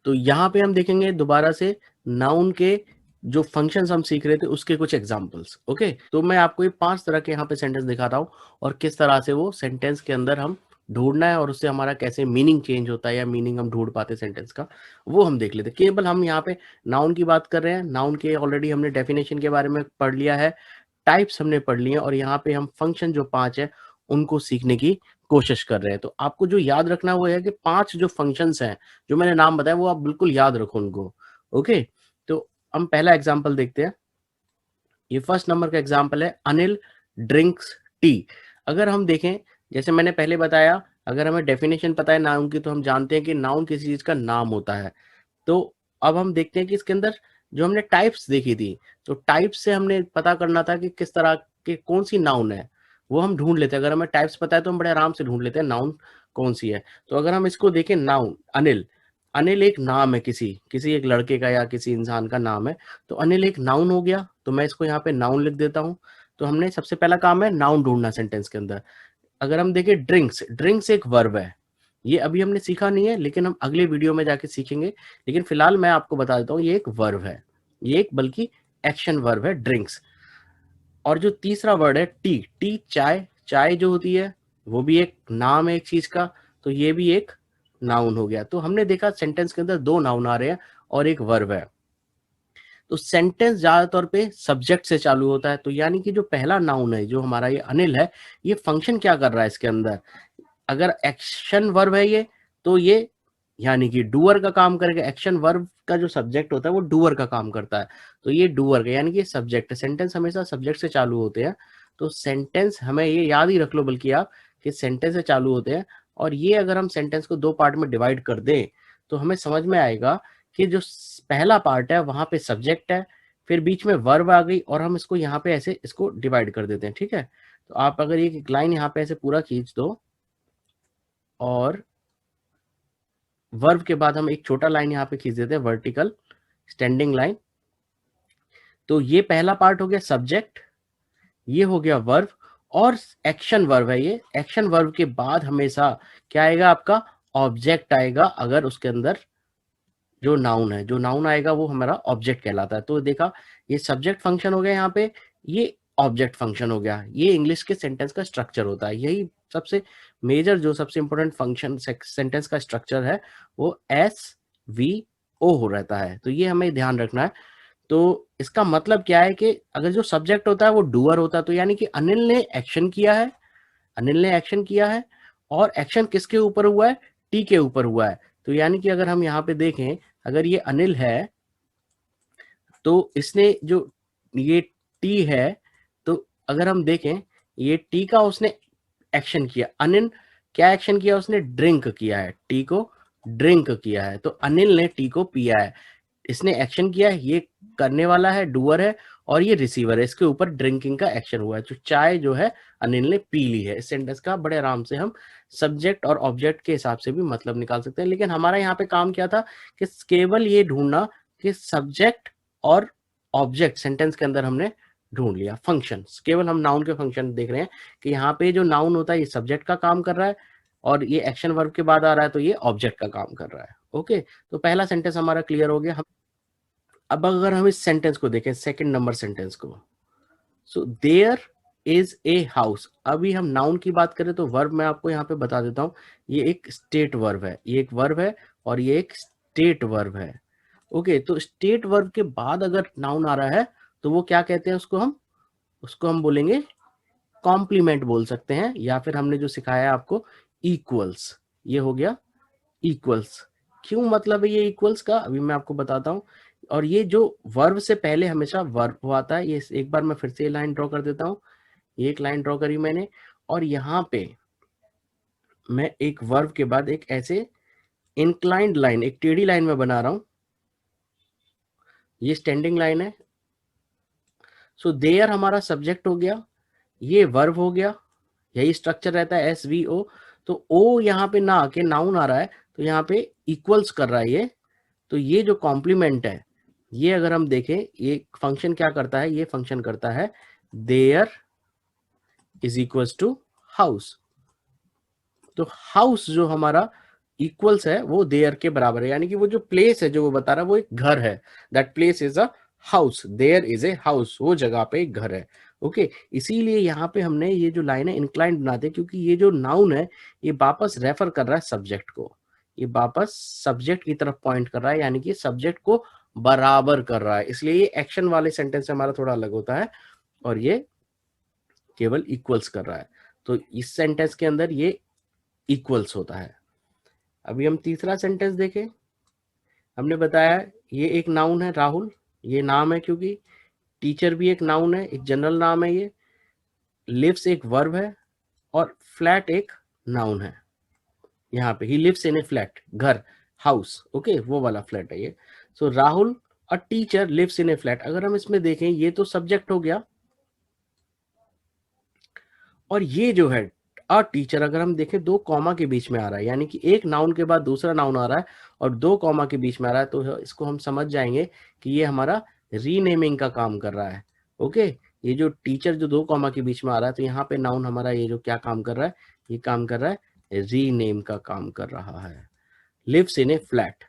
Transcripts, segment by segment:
तो यहाँ पे हम देखेंगे दोबारा से नाउन के जो फंक्शंस हम सीख रहे थे उसके कुछ एग्जांपल्स। ओके, तो मैं आपको ये 5 तरह के यहाँ पे सेंटेंस दिखाता हूँ और किस तरह से वो सेंटेंस के अंदर हम ढूंढना है और उससे हमारा कैसे मीनिंग चेंज होता है या मीनिंग हम ढूंढ पाते सेंटेंस का, वो हम देख लेते। केवल हम यहाँ पे नाउन की बात कर रहे हैं। नाउन के ऑलरेडी हमने डेफिनेशन के बारे में पढ़ लिया है, टाइप्स हमने पढ़ लिए हैं और यहाँ पे हम फंक्शन जो 5 है उनको सीखने की कोशिश कर रहे हैं। तो आपको जो याद रखना वो है कि 5 जो फंक्शंस हैं जो मैंने नाम बताया वो आप बिल्कुल याद रखो उनको। ओके, तो हम पहला एग्जांपल देखते हैं। ये फर्स्ट नंबर का एग्जांपल है, अनिल ड्रिंक्स टी। अगर हम देखें, जैसे मैंने पहले बताया, अगर हमें डेफिनेशन पता है नाउन की तो हम जानते हैं कि नाउन किसी चीज का नाम होता है। तो अब हम देखते हैं कि इसके अंदर जो हमने टाइप्स देखी थी, तो टाइप्स से हमने पता करना था कि किस तरह के कौन सी नाउन है, वो हम ढूंढ लेते हैं। अगर हमें टाइप्स पता है तो हम बड़े आराम से ढूंढ लेते हैं नाउन कौन सी है। तो अगर हम इसको देखें, नाउन अनिल, अनिल एक नाम है, किसी किसी एक लड़के का या किसी इंसान का नाम है, तो अनिल एक नाउन हो गया। तो मैं इसको यहाँ पे नाउन लिख देता हूँ। तो हमने सबसे पहला काम है नाउन ढूंढना सेंटेंस के अंदर। अगर हम देखें ड्रिंक्स, ड्रिंक्स एक वर्ब है। ये अभी हमने सीखा नहीं है लेकिन हम अगले वीडियो में जाके सीखेंगे। लेकिन फिलहाल मैं आपको बता देता हूँ ये एक वर्ब है, ये एक बल्कि एक्शन वर्ब है ड्रिंक्स। और जो तीसरा वर्ड है टी, टी चाय, चाय जो होती है वो भी एक नाम है एक चीज का, तो ये भी एक नाउन हो गया। तो हमने देखा सेंटेंस के अंदर 2 नाउन आ रहे हैं और एक वर्ब है। तो सेंटेंस ज्यादातर पे सब्जेक्ट से चालू होता है। तो यानी कि जो पहला नाउन है जो हमारा ये अनिल है, ये फंक्शन क्या कर रहा है इसके अंदर, अगर एक्शन वर्ब है ये, तो ये यानी कि डूअर का काम करेगा। एक्शन वर्ब का जो सब्जेक्ट होता है वो डूअर का काम करता है। तो ये डूअर का यानी कि सब्जेक्ट, सेंटेंस हमेशा सब्जेक्ट से चालू होते हैं। तो सेंटेंस हमें ये याद ही रख लो बल्कि आप, कि सेंटेंस से चालू होते हैं। और ये अगर हम सेंटेंस को 2 पार्ट में डिवाइड कर दें तो हमें समझ में आएगा कि जो पहला पार्ट है वहां पे सब्जेक्ट है, फिर बीच में वर्ब आ गई और हम इसको यहाँ पे ऐसे इसको डिवाइड कर देते हैं। ठीक है, तो आप अगर ये लाइन यहाँ पे ऐसे पूरा खींच दो और वर्ब के बाद हम एक छोटा लाइन यहाँ पे खींच देते हैं, वर्टिकल स्टैंडिंग लाइन। तो ये पहला पार्ट हो गया सब्जेक्ट, ये हो गया वर्ब और एक्शन वर्ब है। ये एक्शन वर्ब के बाद हमेशा क्या आएगा, आपका ऑब्जेक्ट आएगा। अगर उसके अंदर जो नाउन है, जो नाउन आएगा वो हमारा ऑब्जेक्ट कहलाता है। तो देखा, ये सब्जेक्ट फंक्शन हो गया यहाँ पे, ये ऑब्जेक्ट फंक्शन हो गया। ये इंग्लिश के सेंटेंस का स्ट्रक्चर होता है। यही सबसे मेजर, जो सबसे इंपॉर्टेंट फंक्शन सेंटेंस का स्ट्रक्चर है वो एस वी ओ हो रहता है। तो ये हमें ध्यान रखना है। तो इसका मतलब क्या है कि अगर जो सब्जेक्ट होता है वो डूअर होता है, तो यानी कि अनिल ने एक्शन किया है, अनिल ने एक्शन किया है। और एक्शन किसके ऊपर हुआ है, टी के ऊपर हुआ है। तो यानी कि अगर हम यहाँ पे देखें, अगर ये अनिल है तो इसने जो ये टी है, तो अगर हम देखें ये टी का उसने एक्शन किया। अनिल क्या एक्शन किया, उसने ड्रिंक किया है, टी को ड्रिंक किया है। तो अनिल ने टी को पिया है, इसने एक्शन किया है, ये करने वाला है, डूअर है, और ये रिसीवर है, इसके ऊपर ड्रिंकिंग का एक्शन हुआ है। जो चाय जो है अनिल ने पी ली है। इस सेंटेंस का बड़े आराम से हम सब्जेक्ट और ऑब्जेक्ट के हिसाब से भी मतलब निकाल सकते हैं। लेकिन हमारा यहाँ पे काम क्या था कि केवल ये ढूंढना कि सब्जेक्ट और ऑब्जेक्ट सेंटेंस के अंदर हमने ढूंढ लिया। फंक्शंस, केवल हम नाउन के फंक्शन देख रहे हैं कि यहाँ पे जो नाउन होता है ये सब्जेक्ट का काम कर रहा है और ये एक्शन वर्ब के बाद आ रहा है तो ये ऑब्जेक्ट का काम कर रहा है। ओके, तो पहला सेंटेंस हमारा क्लियर हो गया। हम अब अगर हम इस सेंटेंस को देखें, सेकंड नंबर सेंटेंस को, so there is a house. अभी हम नाउन की बात करें तो वर्ब मैं आपको यहाँ पे बता देता हूँ, ये एक स्टेट वर्ब है, ये एक वर्ब है और ये एक स्टेट वर्ब है। ओके, तो स्टेट वर्ब के बाद अगर नाउन आ रहा है तो वो क्या कहते हैं, उसको हम बोलेंगे कॉम्प्लीमेंट बोल सकते हैं, या फिर हमने जो सिखाया है आपको इक्वल्स, ये हो गया इक्वल्स। क्यों मतलब है ये इक्वल्स का, अभी मैं आपको बताता हूँ। और ये जो वर्ब से पहले हमेशा वर्ब हो आता है। ये एक बार मैं फिर से लाइन ड्रॉ कर देता हूँ, ये एक लाइन ड्रॉ करी मैंने और यहाँ पे मैं एक वर्ब के बाद एक ऐसे इंक्लाइंड लाइन, एक टेढ़ी लाइन में बना रहा हूँ, ये स्टैंडिंग लाइन है। सो देयर हमारा सब्जेक्ट हो गया, ये वर्ब हो गया, यही स्ट्रक्चर रहता है एस वी ओ। तो ओ यहाँ पे ना आके नाउन आ रहा है तो यहाँ पे इक्वल्स कर रहा है ये। तो ये जो कॉम्प्लीमेंट है, ये अगर हम देखें ये फंक्शन क्या करता है, ये फंक्शन करता है there is equals to house. तो हाउस जो हमारा इक्वल्स है वो देयर के बराबर है, यानी कि वो जो प्लेस है जो वो बता रहा है वो एक घर है, that place is a house, there is a house, वो जगह पे एक घर है। ओके, इसीलिए यहाँ पे हमने ये जो लाइन है इंक्लाइंड बनाते, क्योंकि ये जो नाउन है ये वापस रेफर कर रहा है सब्जेक्ट को, ये वापस सब्जेक्ट की तरफ पॉइंट कर रहा है, यानी कि सब्जेक्ट को बराबर कर रहा है, इसलिए ये एक्शन वाले सेंटेंस से हमारा थोड़ा अलग होता है, और ये केवल इक्वल्स कर रहा है। तो इस सेंटेंस के अंदर ये इक्वल्स होता है। अभी हम तीसरा सेंटेंस देखें। हमने बताया ये एक नाउन है राहुल, ये नाम है क्योंकि टीचर भी एक नाउन है, एक जनरल नाम है ये, लिव्स एक वर्ब है, और फ्लैट एक नाउन है। यहाँ पे he lives in a flat, घर, हाउस, ओके, वो वाला फ्लैट है ये। So Rahul a teacher lives in a flat, अगर हम इसमें देखें ये तो सब्जेक्ट हो गया, और ये जो है अ टीचर अगर हम देखें दो कॉमा के बीच में आ रहा है, यानी कि एक नाउन के बाद दूसरा नाउन आ रहा है और दो कॉमा के बीच में आ रहा है, तो इसको हम समझ जाएंगे कि ये हमारा रीनेमिंग का काम कर रहा है। ओके, ये जो टीचर जो दो कॉमा के बीच में आ रहा है, तो यहाँ पे नाउन हमारा ये जो क्या काम कर रहा है, ये काम कर रहा है रीनेम का काम कर रहा है। लिव्स इन ए फ्लैट,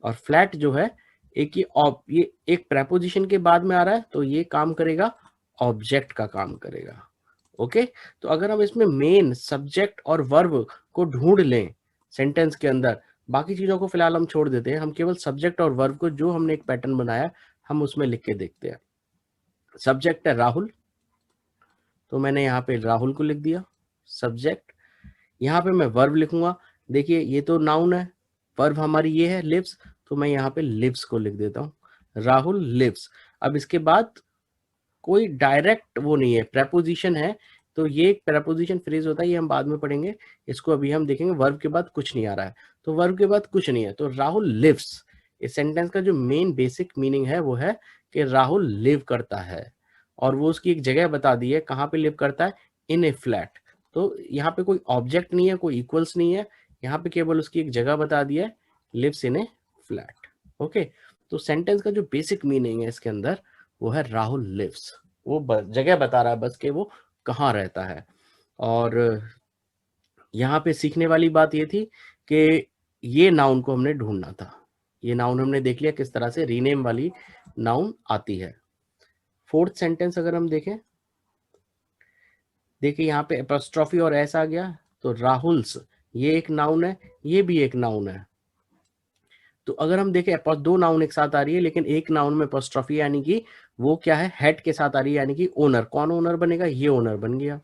और फ्लैट जो है ये एक प्रेपोजिशन के बाद में आ रहा है, तो ये काम करेगा ऑब्जेक्ट का काम करेगा। ओके, तो अगर हम इसमें मेन सब्जेक्ट और वर्ब को ढूंढ लें सेंटेंस के अंदर, बाकी चीजों को फिलहाल हम छोड़ देते हैं, हम केवल सब्जेक्ट और वर्ब को जो हमने एक पैटर्न बनाया हम उसमें लिख के देखते हैं। सब्जेक्ट है राहुल, तो मैंने यहाँ पे राहुल को लिख दिया सब्जेक्ट। यहाँ पे मैं वर्ब लिखूंगा, देखिए ये तो नाउन है, वर्ब हमारी ये है लिव्स, तो मैं यहाँ पे लिव्स को लिख देता हूँ, राहुल लिव्स। अब इसके बाद कोई डायरेक्ट वो नहीं है, प्रेपोजिशन है, तो ये एक प्रेपोजिशन फ्रेज होता है, ये हम बाद में पढ़ेंगे, इसको अभी हम देखेंगे। वर्ब के बाद कुछ नहीं आ रहा है, तो वर्ब के बाद कुछ नहीं है, तो राहुल लिव्स, इस सेंटेंस का जो मेन बेसिक मीनिंग है वो है कि राहुल लिव करता है, और वो उसकी एक जगह बता दी है कहाँ पे लिव करता है, इन ए फ्लैट। तो यहाँ पे कोई ऑब्जेक्ट नहीं है, कोई इक्वल्स नहीं है, यहाँ पे केवल उसकी एक जगह बता दी है, lives in a flat. Okay, तो सेंटेंस का जो बेसिक मीनिंग है इसके अंदर वो है राहुल लिव्स, वो जगह बता रहा है बस कि वो कहाँ रहता है। और यहाँ पे सीखने वाली बात ये थी कि ये नाउन को हमने ढूंढना था, ये नाउन हमने देख लिया किस तरह से रीनेम वाली नाउन आती है। फोर्थ सेंटेंस अगर हम देखें, देखिए यहाँ पे एपोस्ट्रोफी और एस आ गया, तो राहुल्स ये एक नाउन है, ये भी एक नाउन है। तो अगर हम देखें दो नाउन एक साथ आ रही है, लेकिन एक नाउन में एपोस्ट्रोफी, यानी कि वो क्या है, हेड के साथ आ रही है, यानी कि ओनर, कौन ओनर बनेगा, ये ओनर बन गया,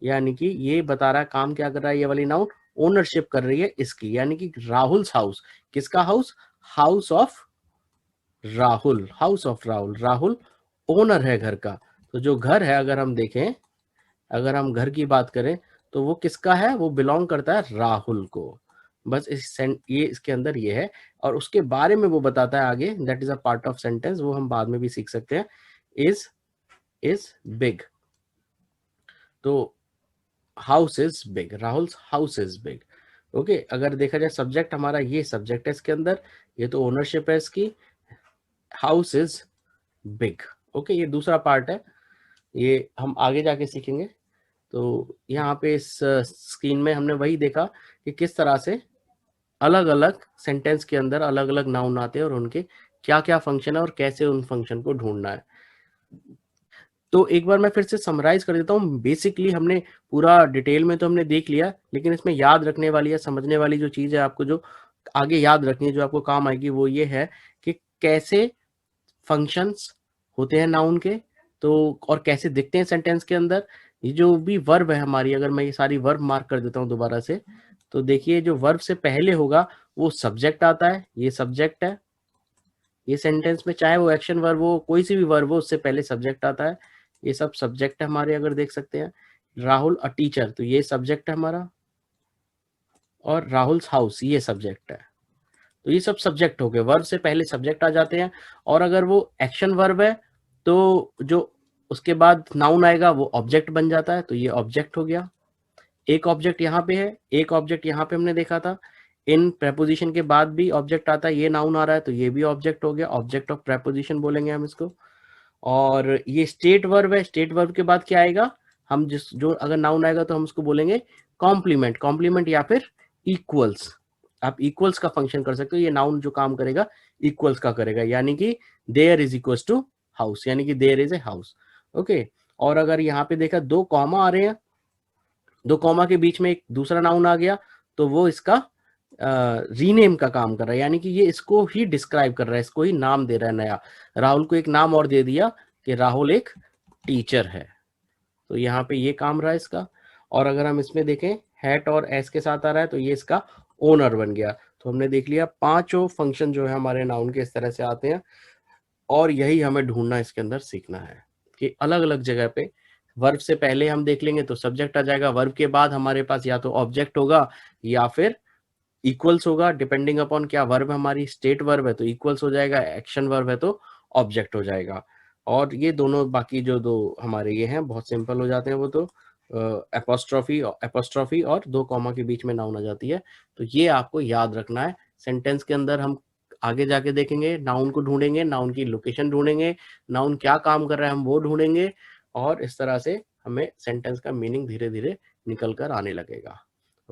यानी कि ये बता रहा है काम क्या कर रहा है, ये वाली नाउन ओनरशिप कर रही है इसकी, यानी कि राहुल्स हाउस, किसका house, house of Rahul, house of Rahul, Rahul owner है घर का। तो जो घर है अगर हम देखें, अगर हम घर की बात करें तो वो किसका है, वो बिलोंग करता है राहुल को, बस ये इसके अंदर ये है, और उसके बारे में वो बताता है आगे, that is a part of sentence, वो हम बाद में भी सीख सकते हैं, इज बिग, तो house is big, Rahul house is big. Okay, अगर देखा जाए सब्जेक्ट हमारा ये सब्जेक्ट है इसके अंदर, ये तो ओनरशिप है इसकी, हाउस इज बिग। ओके, ये दूसरा पार्ट है, ये हम आगे जाके सीखेंगे। तो यहाँ पे इस स्क्रीन में हमने वही देखा कि किस तरह से अलग अलग सेंटेंस के अंदर अलग अलग नाउन आते हैं और उनके क्या क्या फंक्शन है और कैसे उन फंक्शन को ढूंढना है। तो एक बार मैं फिर से समराइज कर देता हूँ, बेसिकली हमने पूरा डिटेल में तो हमने देख लिया, लेकिन इसमें याद रखने वाली या समझने वाली जो चीज़ है आपको जो आगे याद रखनी है, जो आपको काम आएगी, वो ये है कि कैसे फंक्शंस होते हैं नाउन के, तो और कैसे दिखते हैं सेंटेंस के अंदर। ये जो भी वर्ब है हमारी, अगर मैं ये सारी वर्ब मार्क कर देता हूँ दोबारा से, तो देखिए जो वर्ब से पहले होगा वो सब्जेक्ट आता है, ये सब्जेक्ट है, ये सेंटेंस में चाहे वो एक्शन वर्ब हो, कोई सी भी वर्ब हो, उससे पहले सब्जेक्ट आता है, ये सब सब्जेक्ट है हमारे, अगर देख सकते हैं। राहुल अ टीचर, तो ये सब्जेक्ट है हमारा, और राहुल्स हाउस ये सब्जेक्ट है, तो ये सब सब्जेक्ट हो गए, वर्ब से पहले सब्जेक्ट आ जाते हैं। और अगर वो एक्शन वर्ब है तो जो उसके बाद नाउन आएगा वो ऑब्जेक्ट बन जाता है, तो ये ऑब्जेक्ट हो गया। एक ऑब्जेक्ट यहाँ पे है, एक ऑब्जेक्ट यहाँ पे हमने देखा था, इन प्रेपोजिशन के बाद भी ऑब्जेक्ट आता है, ये नाउन आ रहा है तो ये भी ऑब्जेक्ट हो गया, ऑब्जेक्ट ऑफ प्रेपोजिशन बोलेंगे हम इसको। और ये स्टेट वर्ब है, स्टेट वर्ब के बाद क्या आएगा, हम जो अगर नाउन आएगा तो हम उसको बोलेंगे कॉम्प्लीमेंट, कॉम्प्लीमेंट या फिर इक्वल्स। आप इक्वल्स का फंक्शन कर सकते हो, ये नाउन जो काम करेगा इक्वल्स का करेगा, यानी कि there is equals to house, यानी कि there is a house. Okay, और अगर यहाँ पे देखा 2 कॉमा आ रहे हैं, 2 कॉमा के बीच में एक दूसरा नाउन आ गया, तो वो इसका रीनेम का काम कर रहा है, यानी कि ये इसको ही डिस्क्राइब कर रहा है, इसको ही नाम दे रहा है नया। राहुल को एक नाम और दे दिया कि राहुल एक टीचर है, तो यहाँ पे ये काम रहा इसका। और अगर हम इसमें देखें हैट और एस के साथ आ रहा है, तो ये इसका ओनर बन गया। तो हमने देख लिया पांचों फंक्शन जो है हमारे नाउन के इस तरह से आते हैं, और यही हमें ढूंढना इसके अंदर सीखना है कि अलग अलग जगह पे वर्ब से पहले हम देख लेंगे तो सब्जेक्ट आ जाएगा, वर्ब के बाद हमारे पास या तो ऑब्जेक्ट होगा या फिर इक्वल्स होगा, डिपेंडिंग अपॉन क्या वर्ब हमारी स्टेट वर्ब है तो इक्वल्स हो जाएगा, एक्शन वर्ब है तो ऑब्जेक्ट हो जाएगा। और ये दोनों बाकी जो दो हमारे ये हैं बहुत सिंपल हो जाते हैं, वो तो एपोस्ट्रॉफी और 2 कॉमा के बीच में नाउन आ जाती है। तो ये आपको याद रखना है। सेंटेंस के अंदर हम आगे जाके देखेंगे, नाउन को ढूंढेंगे, नाउन की लोकेशन ढूंढेंगे, नाउन क्या काम कर रहा है हम वो ढूंढेंगे, और इस तरह से हमें सेंटेंस का मीनिंग धीरे धीरे निकल कर आने लगेगा।